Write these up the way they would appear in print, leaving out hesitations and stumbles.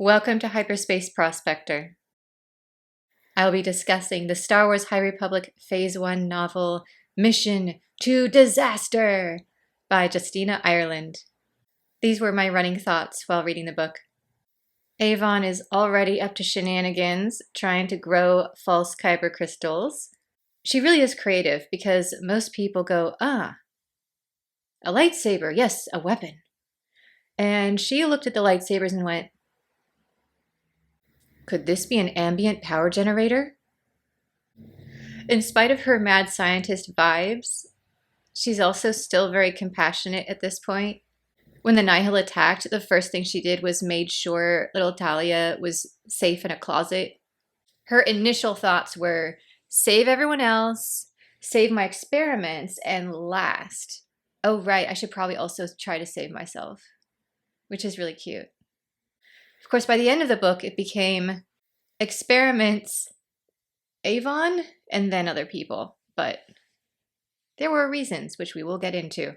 Welcome to Hyperspace Prospector. I'll be discussing the Star Wars High Republic Phase 1 novel Mission to Disaster by Justina, Ireland. These were my running thoughts while reading the book. Avon is already up to shenanigans trying to grow false kyber crystals. She really is creative because most people go, a lightsaber, yes, a weapon. And she looked at the lightsabers and went, could this be an ambient power generator? In spite of her mad scientist vibes, she's also still very compassionate at this point. When the Nihil attacked, the first thing she did was made sure little Talia was safe in a closet. Her initial thoughts were, save everyone else, save my experiments, and last, oh right, I should probably also try to save myself, which is really cute. Of course, by the end of the book, it became experiments, Avon, and then other people, but there were reasons, which we will get into.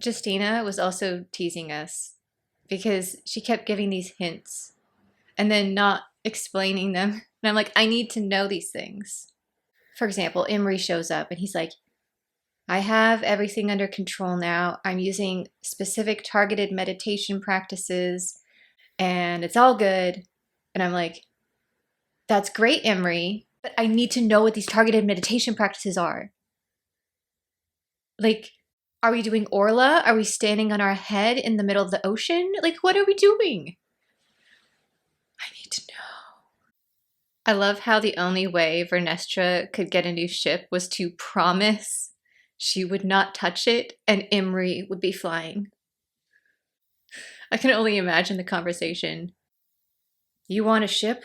Justina was also teasing us because she kept giving these hints and then not explaining them. And I'm like, I need to know these things. For example, Imri shows up and he's like, I have everything under control now. I'm using specific targeted meditation practices and it's all good. And I'm like, that's great, Imri, but I need to know what these targeted meditation practices are. Like, are we doing Orla? Are we standing on our head in the middle of the ocean? Like, what are we doing? I need to know. I love how the only way Vernestra could get a new ship was to promise she would not touch it and Imri would be flying. I can only imagine the conversation. You want a ship?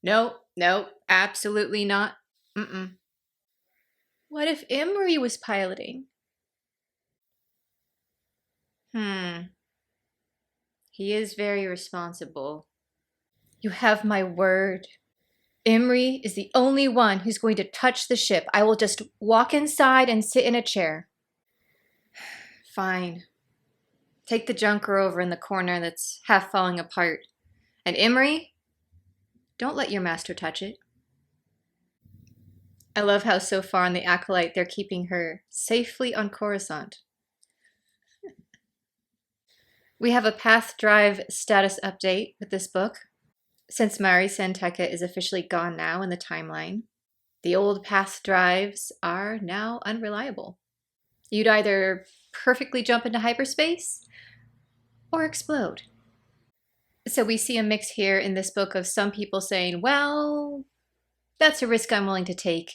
No, absolutely not. What if Imri was piloting? He is very responsible. You have my word. Imri is the only one who's going to touch the ship. I will just walk inside and sit in a chair. Fine. Take the junker over in the corner that's half falling apart. And Imri, don't let your master touch it. I love how so far on the Acolyte they're keeping her safely on Coruscant. We have a Path Drive status update with this book. Since Mari Santeka is officially gone now in the timeline, the old Path Drives are now unreliable. You'd either perfectly jump into hyperspace or explode. So we see a mix here in this book of some people saying, well, that's a risk I'm willing to take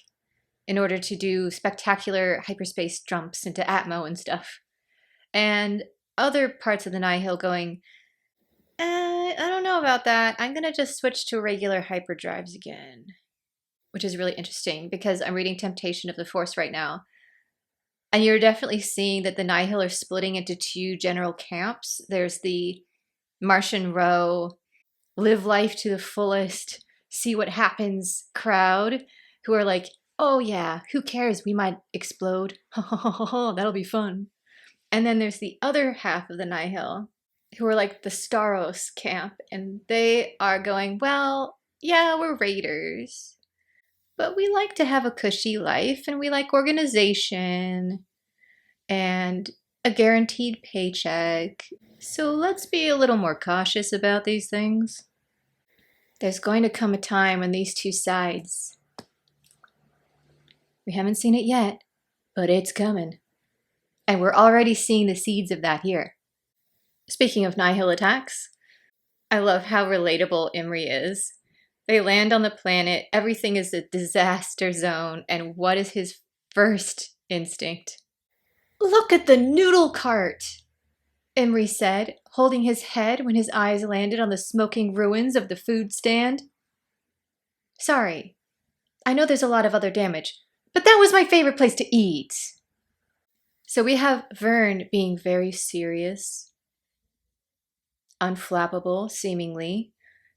in order to do spectacular hyperspace jumps into Atmo and stuff. And other parts of the Nihil going, I don't know about that. I'm going to just switch to regular hyperdrives again. Which is really interesting because I'm reading Temptation of the Force right now. And you're definitely seeing that the Nihil are splitting into two general camps. There's the Martian Row, live life to the fullest, see what happens crowd, who are like, oh yeah, who cares? We might explode. That'll be fun. And then there's the other half of the Nihil, who are like the Staros camp, and they are going, well, yeah, we're raiders, but we like to have a cushy life, and we like organization, and a guaranteed paycheck, so let's be a little more cautious about these things. There's going to come a time when these two sides, we haven't seen it yet, but it's coming. And we're already seeing the seeds of that here. Speaking of Nihil attacks, I love how relatable Imri is. They land on the planet, everything is a disaster zone, and what is his first instinct? Look at the noodle cart, Imri said, holding his head when his eyes landed on the smoking ruins of the food stand. Sorry, I know there's a lot of other damage, but that was my favorite place to eat. So we have Vern being very serious, unflappable, seemingly,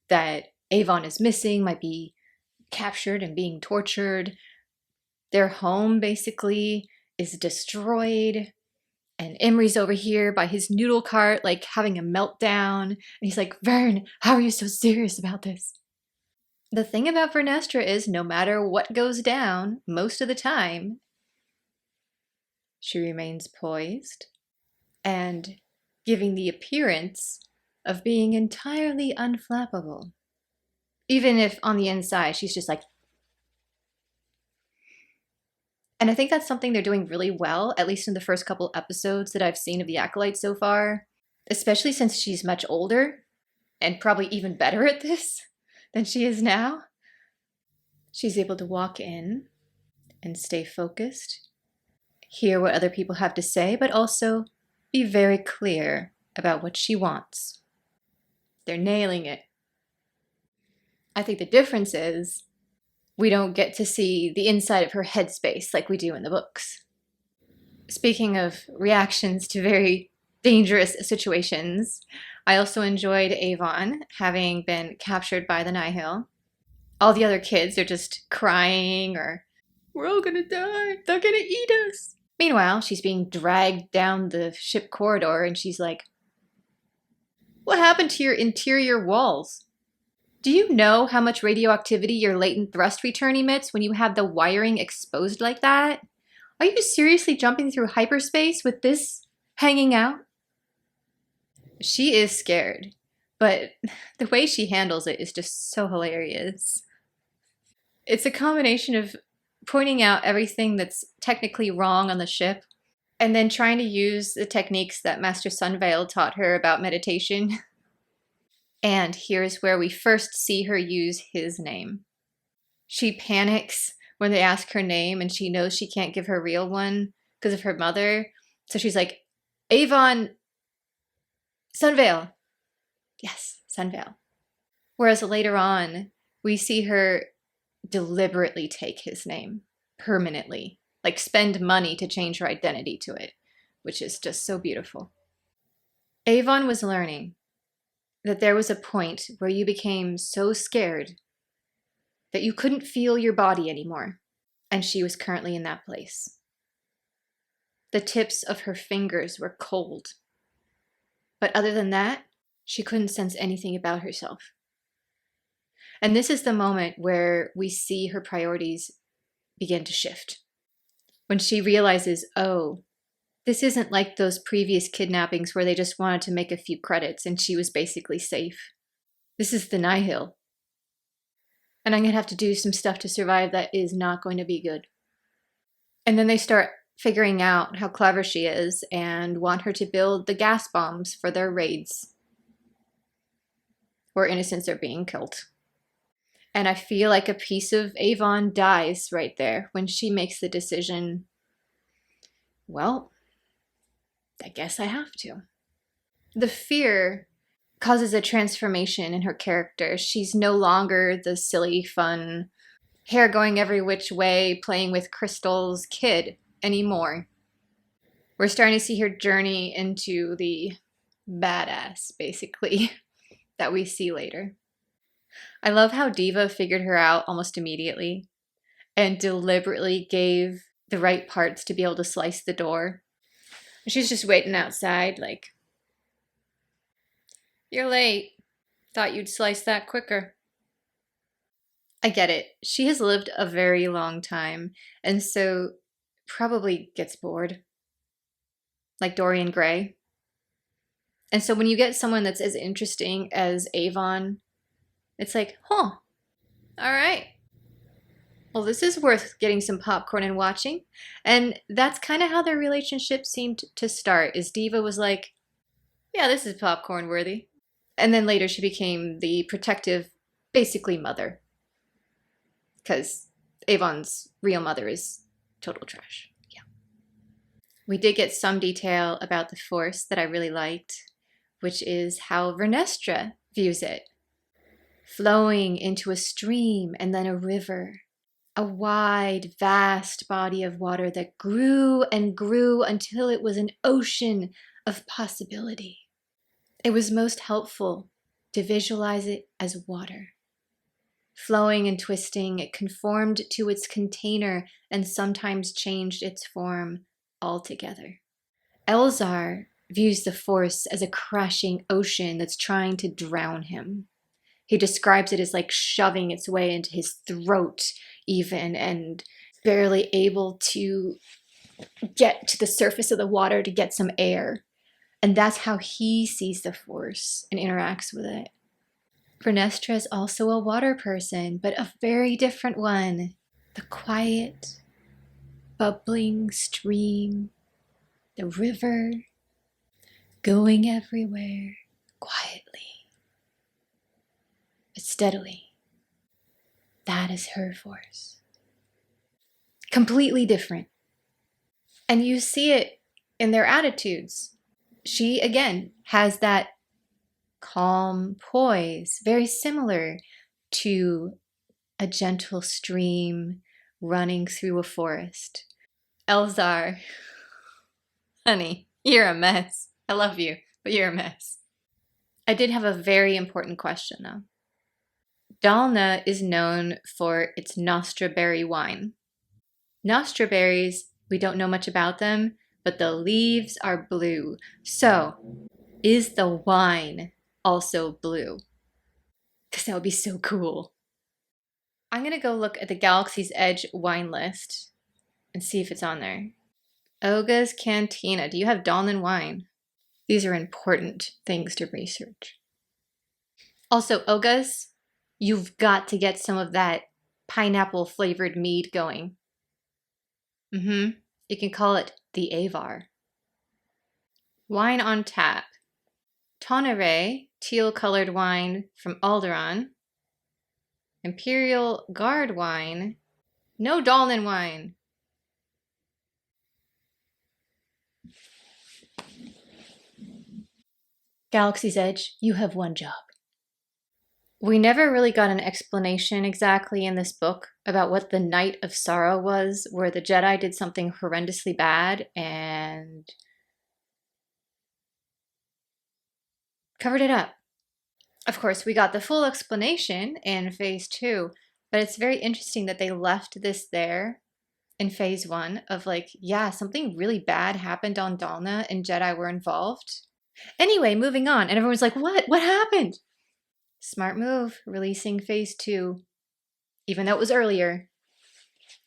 that Avon is missing, might be captured and being tortured. Their home, basically, is destroyed. And Imri's over here by his noodle cart, like having a meltdown. And he's like, Vern, how are you so serious about this? The thing about Vernestra is no matter what goes down, most of the time, she remains poised and giving the appearance of being entirely unflappable. Even if on the inside, she's just like. And I think that's something they're doing really well, at least in the first couple episodes that I've seen of The Acolyte so far, especially since she's much older and probably even better at this than she is now. She's able to walk in and stay focused, hear what other people have to say, but also be very clear about what she wants. They're nailing it. I think the difference is we don't get to see the inside of her headspace like we do in the books. Speaking of reactions to very dangerous situations, I also enjoyed Avon having been captured by the Nihil. All the other kids are just crying or, we're all gonna die, they're gonna eat us. Meanwhile, she's being dragged down the ship corridor and she's like, what happened to your interior walls? Do you know how much radioactivity your latent thrust return emits when you have the wiring exposed like that? Are you seriously jumping through hyperspace with this hanging out? She is scared, but the way she handles it is just so hilarious. It's a combination of pointing out everything that's technically wrong on the ship and then trying to use the techniques that Master Sunveil taught her about meditation. And here's where we first see her use his name. She panics when they ask her name and she knows she can't give her real one because of her mother. So she's like, Avon Sunveil. Yes, Sunveil. Whereas later on, we see her deliberately take his name permanently, like spend money to change her identity to it, which is just so beautiful. Avon was learning that there was a point where you became so scared that you couldn't feel your body anymore, and she was currently in that place. The tips of her fingers were cold, but other than that, she couldn't sense anything about herself. And this is the moment where we see her priorities begin to shift. When she realizes, oh, this isn't like those previous kidnappings where they just wanted to make a few credits and she was basically safe. This is the Nihil. And I'm going to have to do some stuff to survive that is not going to be good. And then they start figuring out how clever she is and want her to build the gas bombs for their raids, where innocents are being killed. And I feel like a piece of Avon dies right there when she makes the decision, well, I guess I have to. The fear causes a transformation in her character. She's no longer the silly, fun, hair going every which way, playing with crystals kid anymore. We're starting to see her journey into the badass, basically, that we see later. I love how Diva figured her out almost immediately and deliberately gave the right parts to be able to slice the door. She's just waiting outside like, you're late. Thought you'd slice that quicker. I get it. She has lived a very long time and so probably gets bored. Like Dorian Gray. And so when you get someone that's as interesting as Avon, it's like, huh, all right. Well, this is worth getting some popcorn and watching. And that's kind of how their relationship seemed to start, is Diva was like, yeah, this is popcorn worthy. And then later she became the protective, basically mother. Because Avon's real mother is total trash. Yeah. We did get some detail about the Force that I really liked, which is how Vernestra views it. Flowing into a stream and then a river. A wide, vast body of water that grew and grew until it was an ocean of possibility. It was most helpful to visualize it as water. Flowing and twisting, it conformed to its container and sometimes changed its form altogether. Elzar views the Force as a crashing ocean that's trying to drown him. He describes it as like shoving its way into his throat, even, and barely able to get to the surface of the water to get some air. And that's how he sees the Force and interacts with it. Vernestra is also a water person, but a very different one. The quiet, bubbling stream, the river, going everywhere, quietly, but steadily. That is her Force. Completely different. And you see it in their attitudes. She, again, has that calm poise, very similar to a gentle stream running through a forest. Elzar, honey, you're a mess. I love you, but you're a mess. I did have a very important question, though. Dalna is known for its Nostra berry wine. Nostra berries, we don't know much about them, but the leaves are blue. So, is the wine also blue? Because that would be so cool. I'm going to go look at the Galaxy's Edge wine list and see if it's on there. Oga's Cantina. Do you have Dalnan wine? These are important things to research. Also, Oga's, you've got to get some of that pineapple flavored mead going. You can call it the Avar. Wine on tap. Tonneray, teal-colored wine from Alderaan. Imperial Guard wine. No Dalnan wine. Galaxy's Edge, you have one job. We never really got an explanation exactly in this book about what the Night of Sorrow was, where the Jedi did something horrendously bad and covered it up. Of course, we got the full explanation in Phase 2, but it's very interesting that they left this there in Phase 1 of like, yeah, something really bad happened on Dalna and Jedi were involved. Anyway, moving on, and everyone's like, what? What happened? Smart move, releasing Phase 2, even though it was earlier.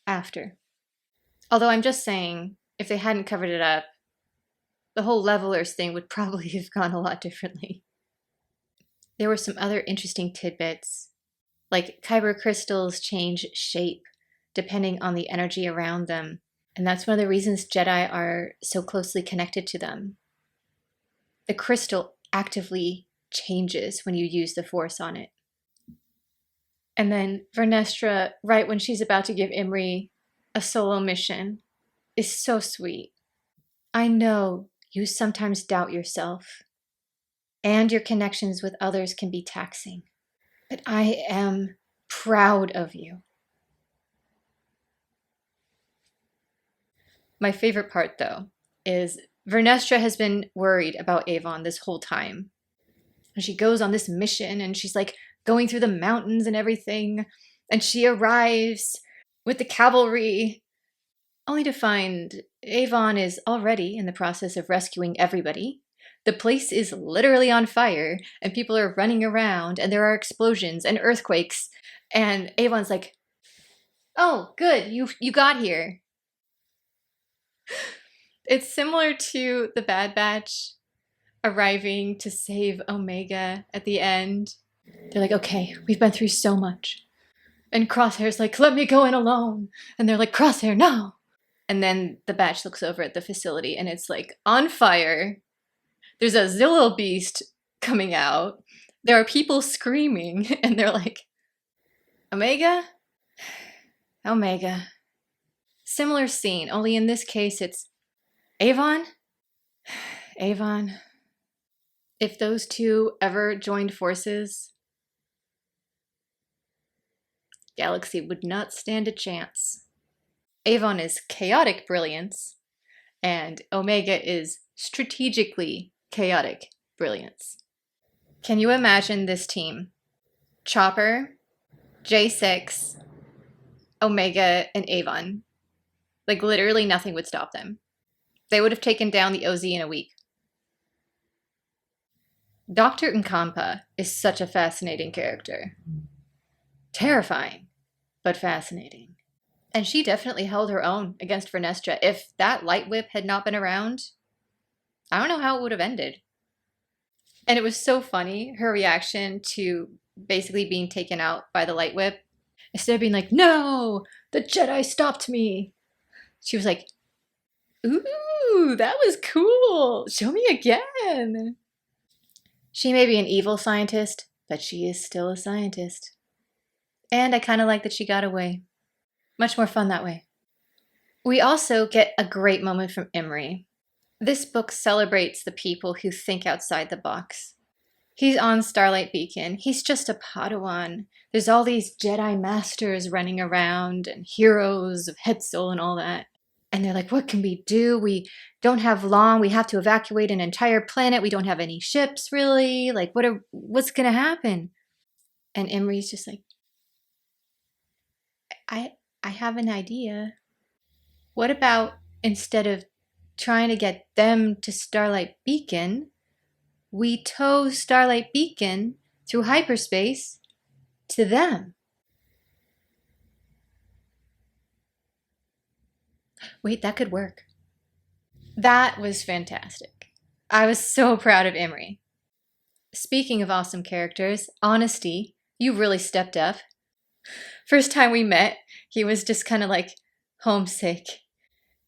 After. Although I'm just saying, if they hadn't covered it up, the whole levelers thing would probably have gone a lot differently. There were some other interesting tidbits, like kyber crystals change shape depending on the energy around them, and that's one of the reasons Jedi are so closely connected to them. The crystal actively changes when you use the Force on it. And then Vernestra, right when she's about to give Imri a solo mission, is so sweet. I know you sometimes doubt yourself, and your connections with others can be taxing, but I am proud of you. My favorite part, though, is Vernestra has been worried about Avon this whole time. And she goes on this mission, and she's like going through the mountains and everything, and she arrives with the cavalry, only to find Avon is already in the process of rescuing everybody. The place is literally on fire, and people are running around, and there are explosions and earthquakes, and Avon's like, oh, good, you got here. It's similar to the Bad Batch arriving to save Omega at the end. They're like, okay, we've been through so much. And Crosshair's like, let me go in alone. And they're like, Crosshair, no. And then the Batch looks over at the facility and it's like on fire. There's a Zillo beast coming out. There are people screaming and they're like, Omega? Omega. Similar scene, only in this case it's Avon? Avon. If those two ever joined forces, Galaxy would not stand a chance. Avon is chaotic brilliance, and Omega is strategically chaotic brilliance. Can you imagine this team? Chopper, J6, Omega, and Avon. Like, literally nothing would stop them. They would have taken down the OZ in a week. Dr. Nkampa is such a fascinating character. Terrifying, but fascinating. And she definitely held her own against Vernestra. If that light whip had not been around, I don't know how it would have ended. And it was so funny, her reaction to basically being taken out by the light whip. Instead of being like, no, the Jedi stopped me, she was like, ooh, that was cool. Show me again. She may be an evil scientist, but she is still a scientist. And I kind of like that she got away. Much more fun that way. We also get a great moment from Imri. This book celebrates the people who think outside the box. He's on Starlight Beacon. He's just a Padawan. There's all these Jedi masters running around and heroes of Hetzel and all that. And they're like, what can we do? We don't have long. We have to evacuate an entire planet. We don't have any ships, really. Like, what's going to happen? And Imri's just like, I have an idea. What about instead of trying to get them to Starlight Beacon, we tow Starlight Beacon through hyperspace to them? Wait, that could work. That was fantastic. I was so proud of Imri. Speaking of awesome characters, Honesty, you really stepped up. First time we met, he was just kind of like homesick.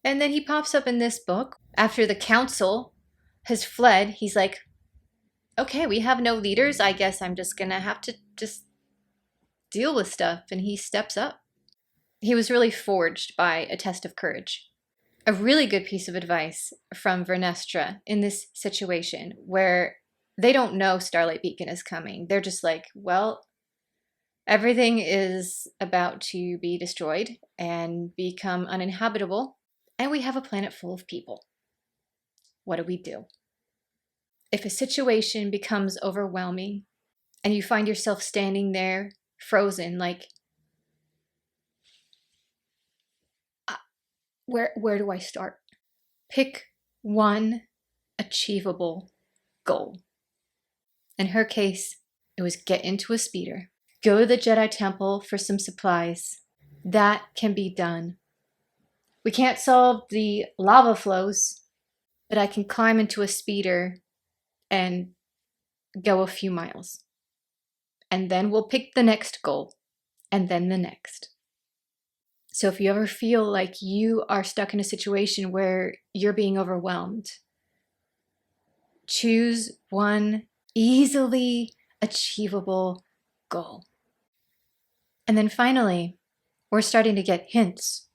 And then he pops up in this book. After the council has fled, he's like, okay, we have no leaders. I guess I'm just gonna have to just deal with stuff. And he steps up. He was really forged by a test of courage. A really good piece of advice from Vernestra in this situation where they don't know Starlight Beacon is coming. They're just like, well, everything is about to be destroyed and become uninhabitable, and we have a planet full of people. What do we do? If a situation becomes overwhelming and you find yourself standing there frozen, like, where do I start? Pick one achievable goal. In her case, it was get into a speeder. Go to the Jedi Temple for some supplies. That can be done. We can't solve the lava flows, but I can climb into a speeder and go a few miles. And then we'll pick the next goal, and then the next. So if you ever feel like you are stuck in a situation where you're being overwhelmed, choose one easily achievable goal. And then finally, we're starting to get hints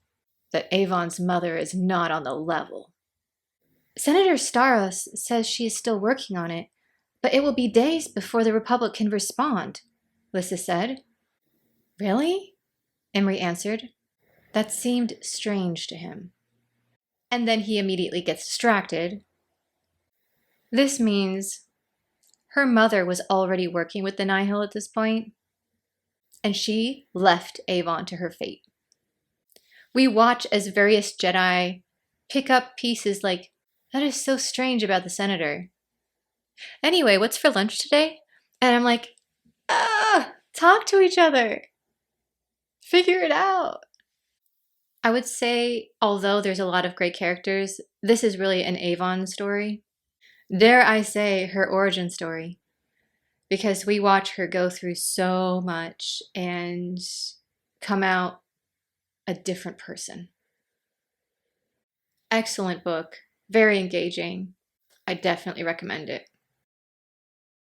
that Avon's mother is not on the level. Senator Staros says she is still working on it, but it will be days before the Republic can respond, Lyssa said. Really? Imri answered. That seemed strange to him. And then he immediately gets distracted. This means her mother was already working with the Nihil at this point, and she left Avon to her fate. We watch as various Jedi pick up pieces like, that is so strange about the Senator. Anyway, what's for lunch today? And I'm like, talk to each other. Figure it out. I would say, although there's a lot of great characters, this is really an Avon story. Dare I say, her origin story. Because we watch her go through so much and come out a different person. Excellent book. Very engaging. I definitely recommend it.